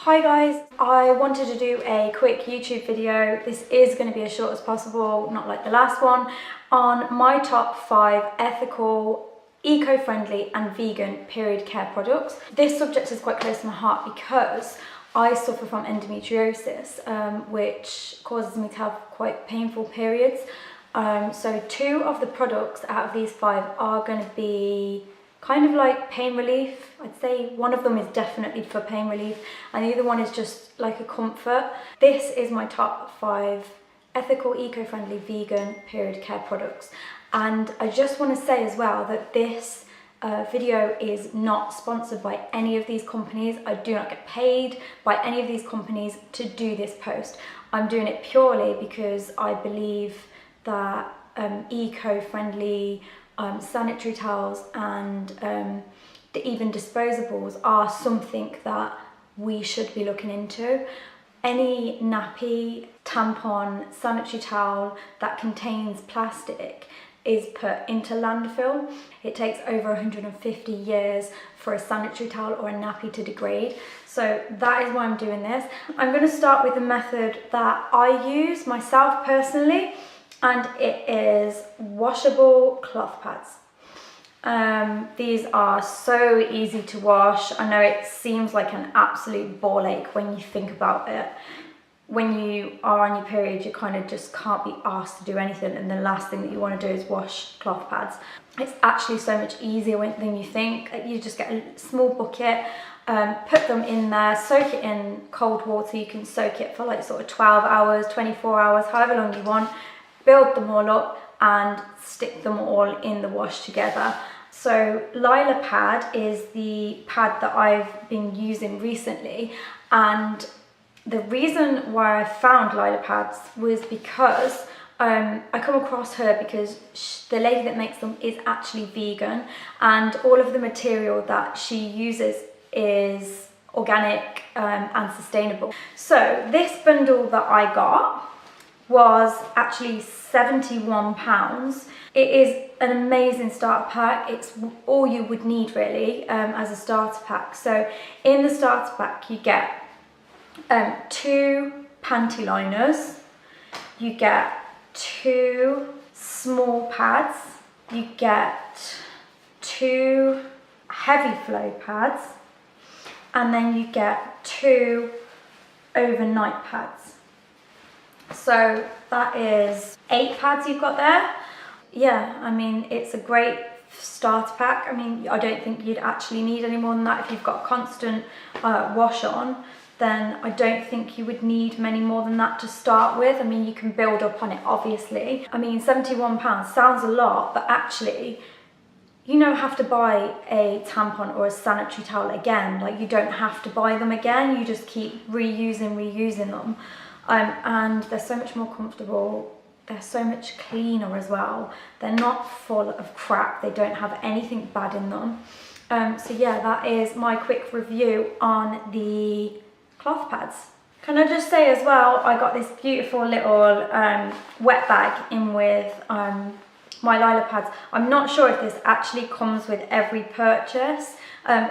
Hi guys, I wanted to do a quick YouTube video. This is going to be as short as possible, not like the last one, on my top 5 ethical, eco-friendly and vegan period care products. This subject is quite close to my heart because I suffer from endometriosis, which causes me to have quite painful periods. So 2 of the products out of these 5 are going to be kind of like pain relief. I'd say one of them is definitely for pain relief and the other one is just like a comfort. This is my top 5 ethical, eco-friendly, vegan period care products. And I just want to say as well that this video is not sponsored by any of these companies. I do not get paid by any of these companies to do this post. I'm doing it purely because I believe that eco-friendly sanitary towels and even disposables are something that we should be looking into. Any nappy, tampon, sanitary towel that contains plastic is put into landfill. It takes over 150 years for a sanitary towel or a nappy to degrade. So that is why I'm doing this. I'm going to start with the method that I use myself personally, and it is washable cloth pads. These are so easy to wash. I know it seems like an absolute ball ache when you think about it. When you are on your period, you kind of just can't be asked to do anything, and the last thing that you want to do is wash cloth pads. It's actually so much easier than you think. You just get a small bucket, put them in there, soak it in cold water. You can soak it for like sort of 12 hours, 24 hours, however long you want. Build them all up and stick them all in the wash together. So Lila pad is the pad that I've been using recently, and the reason why I found Lila pads was because I come across her because the lady that makes them is actually vegan, and all of the material that she uses is organic and sustainable. So this bundle that I got was actually £71. It is an amazing starter pack. It's all you would need really as a starter pack. So in the starter pack you get 2 panty liners, you get 2 small pads, you get 2 heavy flow pads, and then you get 2 overnight pads. So that is 8 pads you've got there. Yeah, I mean, it's a great starter pack. I mean, I don't think you'd actually need any more than that. If you've got constant wash on, then I don't think you would need many more than that to start with. I mean, you can build up on it, obviously. I mean, £71 sounds a lot, but actually, you don't have to buy a tampon or a sanitary towel again. Like, you don't have to buy them again. You just keep reusing them. And they're so much more comfortable. They're so much cleaner as well. They're not full of crap. They don't have anything bad in them. So yeah, that is my quick review on the cloth pads. Can I just say as well, I got this beautiful little wet bag in with my Lila pads. I'm not sure if this actually comes with every purchase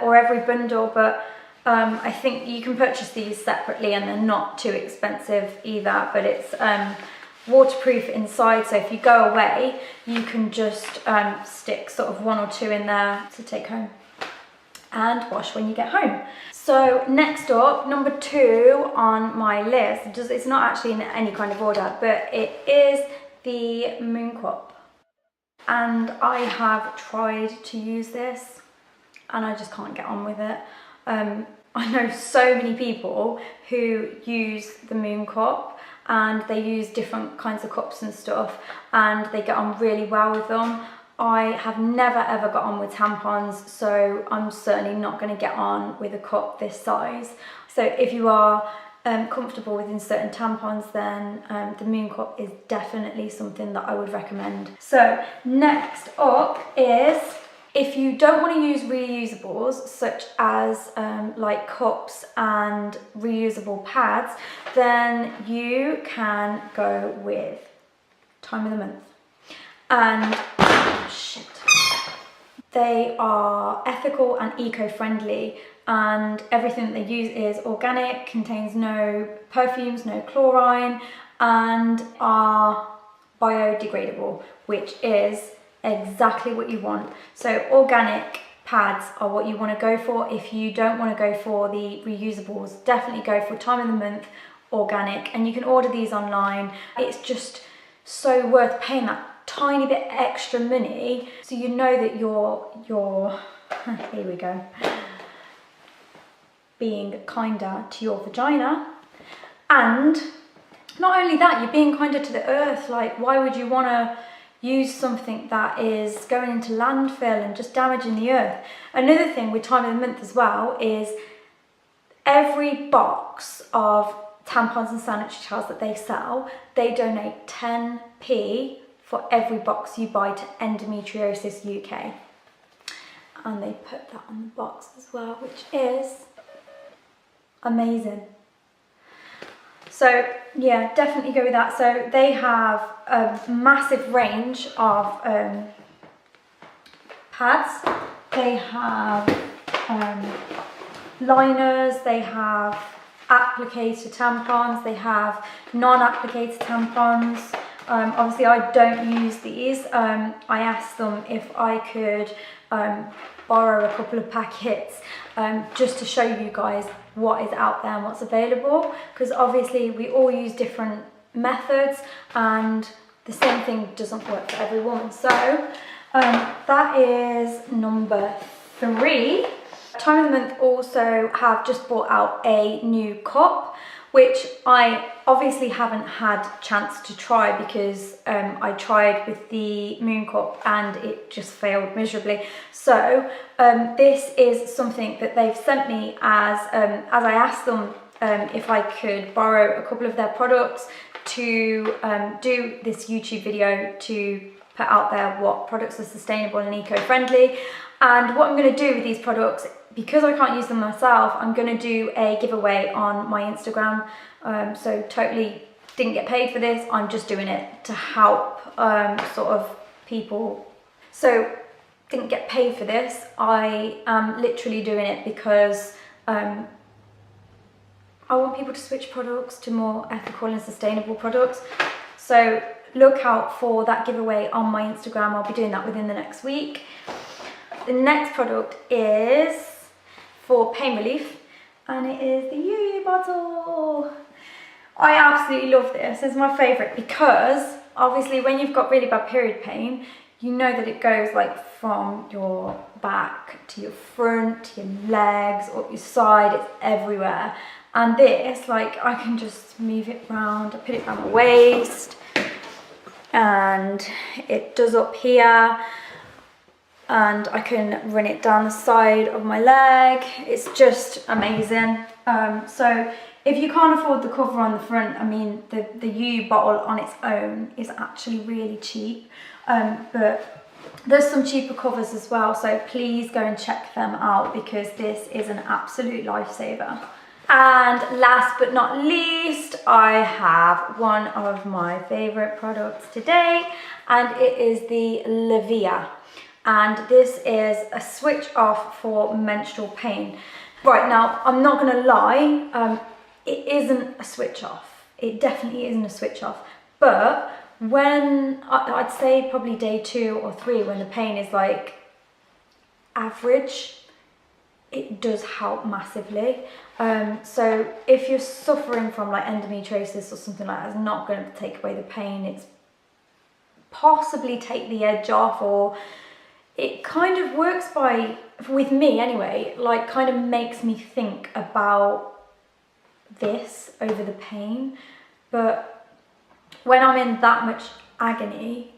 or every bundle, but I think you can purchase these separately and they're not too expensive either, but it's waterproof inside, so if you go away you can just stick sort of 1 or 2 in there to take home and wash when you get home. So next up, number 2 on my list, it's not actually in any kind of order, but it is the Moon Cup. And I have tried to use this and I just can't get on with it. I know so many people who use the Moon Cup and they use different kinds of cups and stuff and they get on really well with them. I have never ever got on with tampons, so I'm certainly not going to get on with a cup this size. So if you are comfortable with inserting tampons, then the Moon Cup is definitely something that I would recommend. So next up is, if you don't want to use reusables such as like cups and reusable pads, then you can go with time of the month. And shit, they are ethical and eco-friendly and everything that they use is organic, contains no perfumes, no chlorine, and are biodegradable, which is exactly what you want. So organic pads are what you want to go for. If you don't want to go for the reusables, definitely go for time of the month organic, and you can order these online. It's just so worth paying that tiny bit extra money, so you know that you're here we go, being kinder to your vagina. And not only that, you're being kinder to the earth. Like, why would you want to use something that is going into landfill and just damaging the earth? Another thing with time of the month as well is every box of tampons and sanitary towels that they sell, they donate 10p for every box you buy to Endometriosis UK. And they put that on the box as well, which is amazing. So yeah, definitely go with that. So they have a massive range of pads. They have liners, they have applicator tampons, they have non-applicator tampons. Obviously I don't use these. I asked them if I could borrow a couple of packets just to show you guys what is out there and what's available, because obviously we all use different methods and the same thing doesn't work for every woman. So that is number 3. Time of the Month also have just brought out a new cup, which I obviously haven't had chance to try because I tried with the Moon Cup and it just failed miserably. So this is something that they've sent me as I asked them if I could borrow a couple of their products to do this YouTube video to put out there what products are sustainable and eco-friendly. And what I'm going to do with these products, because I can't use them myself, I'm going to do a giveaway on my Instagram. So totally didn't get paid for this, I'm just doing it to help sort of people. So didn't get paid for this, I am literally doing it because I want people to switch products to more ethical and sustainable products. So look out for that giveaway on my Instagram. I'll be doing that within the next week. The next product is for pain relief, and it is the UU bottle. I absolutely love this. It's my favourite because obviously when you've got really bad period pain, you know that it goes like from your back to your front, to your legs, up your side, it's everywhere. And this, like, I can just move it around, I put it around my waist, and it does up here, and I can run it down the side of my leg. It's just amazing. So if you can't afford the cover on the front, I mean, the UU bottle on its own is actually really cheap, but there's some cheaper covers as well, so please go and check them out because this is an absolute lifesaver. And last but not least, I have one of my favorite products today, and it is the Livia. And this is a switch off for menstrual pain. Right, now, I'm not gonna lie, it isn't a switch off. It definitely isn't a switch off. But when, I'd say probably day 2 or 3, when the pain is like average, it does help massively. So if you're suffering from like endometriosis or something like that, it's not going to take away the pain. It's possibly take the edge off, or it kind of works by, with me anyway, like kind of makes me think about this over the pain. But when I'm in that much agony,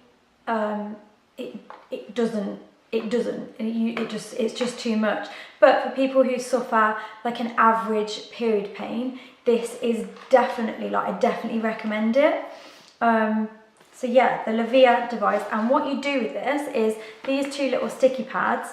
it doesn't. It's just too much. But for people who suffer like an average period pain, this is definitely, like, I definitely recommend it. So yeah, the Livia device, and what you do with this is these 2 little sticky pads,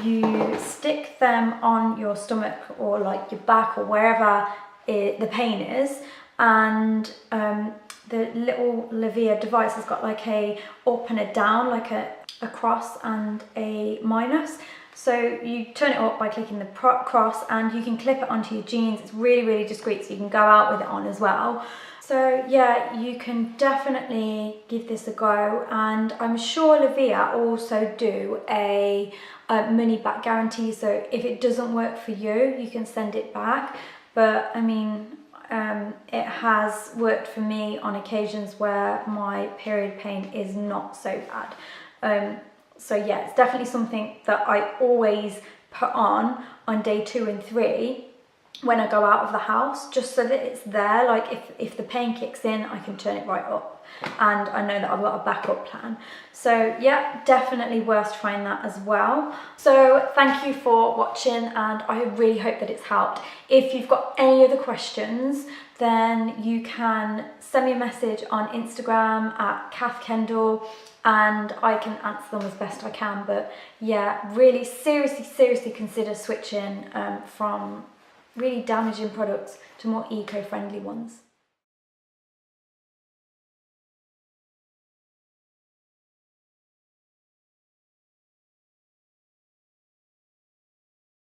you stick them on your stomach or like your back or wherever the pain is, and the little Livia device has got like a up and a down, like a cross and a minus. So you turn it up by clicking the cross, and you can clip it onto your jeans. It's really, really discreet, so you can go out with it on as well. So yeah, you can definitely give this a go, and I'm sure Livia also do a money back guarantee, so if it doesn't work for you, you can send it back. But I mean, it has worked for me on occasions where my period pain is not so bad. So yeah, it's definitely something that I always put on day 2 and 3 when I go out of the house, just so that it's there. Like if the pain kicks in, I can turn it right up, and I know that I've got a backup plan. So yeah, definitely worth trying that as well. So thank you for watching, and I really hope that it's helped. If you've got any other questions, then you can send me a message on Instagram at @KathKendall, and I can answer them as best I can. But yeah, really seriously consider switching from really damaging products to more eco-friendly ones.